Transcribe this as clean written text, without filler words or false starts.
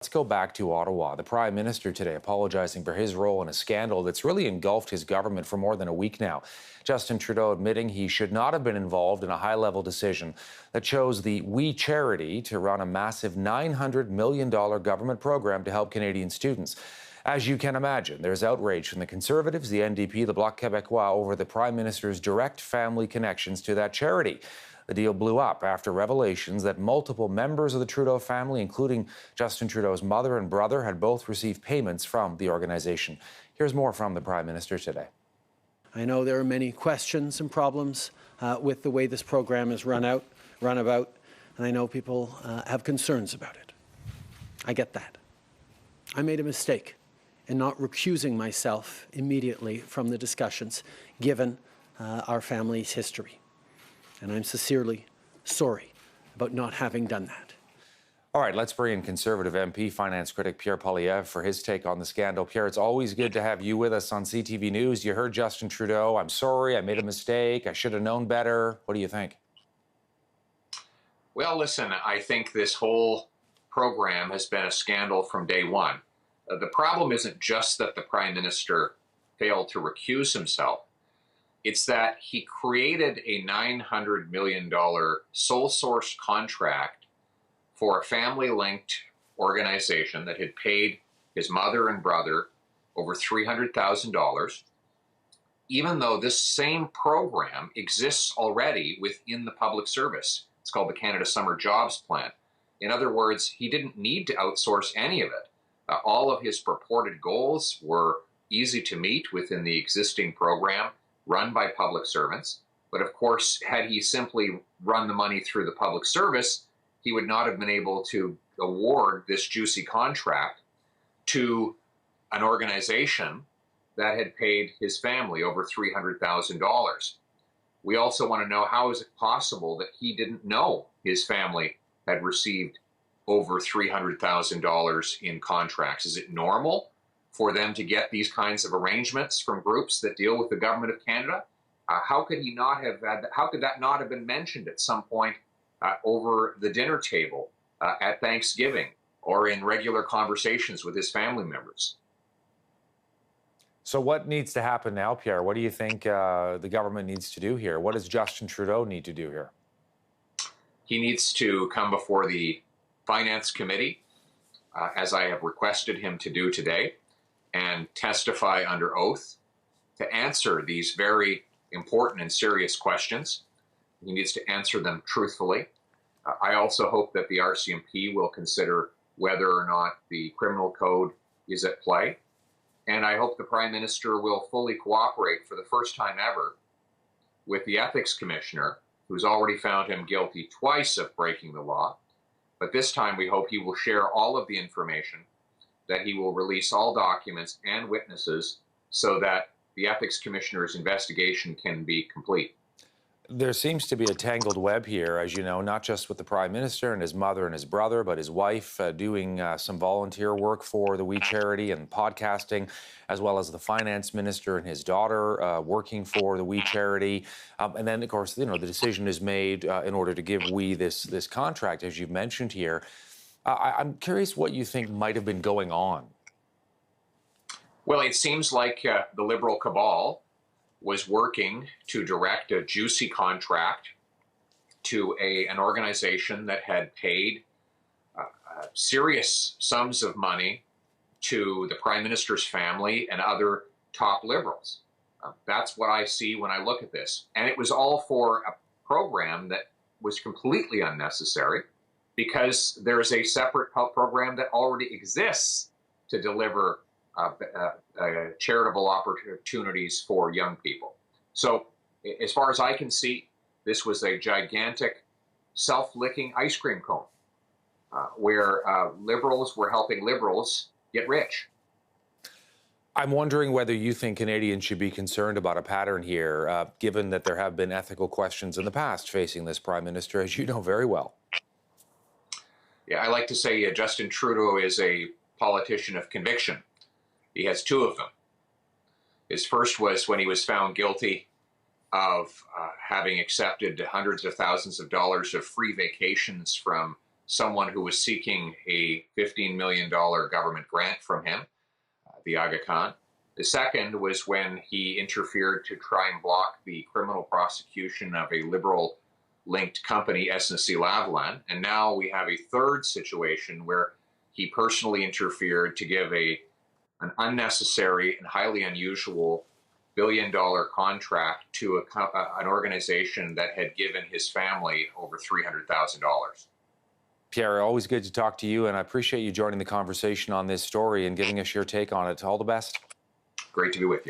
Let's go back to Ottawa. The Prime Minister today apologizing for his role in a scandal that's really engulfed his government for more than a week now. Justin Trudeau admitting he should not have been involved in a high-level decision that chose the We Charity to run a massive $900 million government program to help Canadian students. As you can imagine, there's outrage from the Conservatives, the NDP, the Bloc Québécois over the Prime Minister's direct family connections to that charity. The deal blew up after revelations that multiple members of the Trudeau family, including Justin Trudeau's mother and brother, had both received payments from the organization. Here's more from the Prime Minister today. I know there are many questions and problems with the way this program is run about, and I know people have concerns about it. I get that. I made a mistake in not recusing myself immediately from the discussions, given our family's history. And I'm sincerely sorry about not having done that. All right, let's bring in Conservative MP, finance critic Pierre Poilievre for his take on the scandal. Pierre, it's always good to have you with us on CTV News. You heard Justin Trudeau. I'm sorry, I made a mistake. I should have known better. What do you think? Well, listen, I think this whole program has been a scandal from day one. The problem isn't just that the Prime Minister failed to recuse himself. It's that he created a $900 million sole source contract for a family-linked organization that had paid his mother and brother over $300,000, even though this same program exists already within the public service. It's called the Canada Summer Jobs Plan. In other words, he didn't need to outsource any of it. All of his purported goals were easy to meet within the existing program run by public servants. But of course, had he simply run the money through the public service, he would not have been able to award this juicy contract to an organization that had paid his family over $300,000. We also want to know, how is it possible that he didn't know his family had received over $300,000 in contracts? Is it normal for them to get these kinds of arrangements from groups that deal with the government of Canada? How could he not have had that? How could that not have been mentioned at some point over the dinner table at Thanksgiving or in regular conversations with his family members? So what needs to happen now, Pierre? What do you think the government needs to do here? What does Justin Trudeau need to do here? He needs to come before the Finance Committee, as I have requested him to do today, and testify under oath to answer these very important and serious questions. He needs to answer them truthfully. I also hope that the RCMP will consider whether or not the criminal code is at play. And I hope the Prime Minister will fully cooperate for the first time ever with the Ethics Commissioner, who's already found him guilty twice of breaking the law. But this time we hope he will share all of the information, that he will release all documents and witnesses so that the Ethics Commissioner's investigation can be complete. There seems to be a tangled web here, as you know, not just with the Prime Minister and his mother and his brother, but his wife doing some volunteer work for the We Charity and podcasting, as well as the Finance Minister and his daughter working for the We Charity. And then, of course, you know, the decision is made in order to give We this contract, as you've mentioned here. I'm curious what you think might have been going on. Well, it seems like the Liberal cabal was working to direct a juicy contract to an organization that had paid serious sums of money to the Prime Minister's family and other top Liberals. That's what I see when I look at this. And it was all for a program that was completely unnecessary, because there is a separate program that already exists to deliver charitable opportunities for young people. So as far as I can see, this was a gigantic self-licking ice cream cone where Liberals were helping Liberals get rich. I'm wondering whether you think Canadians should be concerned about a pattern here, given that there have been ethical questions in the past facing this Prime Minister, as you know very well. Yeah, I like to say Justin Trudeau is a politician of conviction. He has two of them. His first was when he was found guilty of having accepted hundreds of thousands of dollars of free vacations from someone who was seeking a $15 million government grant from him, the Aga Khan. The second was when he interfered to try and block the criminal prosecution of a Liberal-linked company, SNC-Lavalin. And now we have a third situation where he personally interfered to give an unnecessary and highly unusual billion-dollar contract to an organization that had given his family over $300,000. Pierre, always good to talk to you, and I appreciate you joining the conversation on this story and giving us your take on it. All the best. Great to be with you.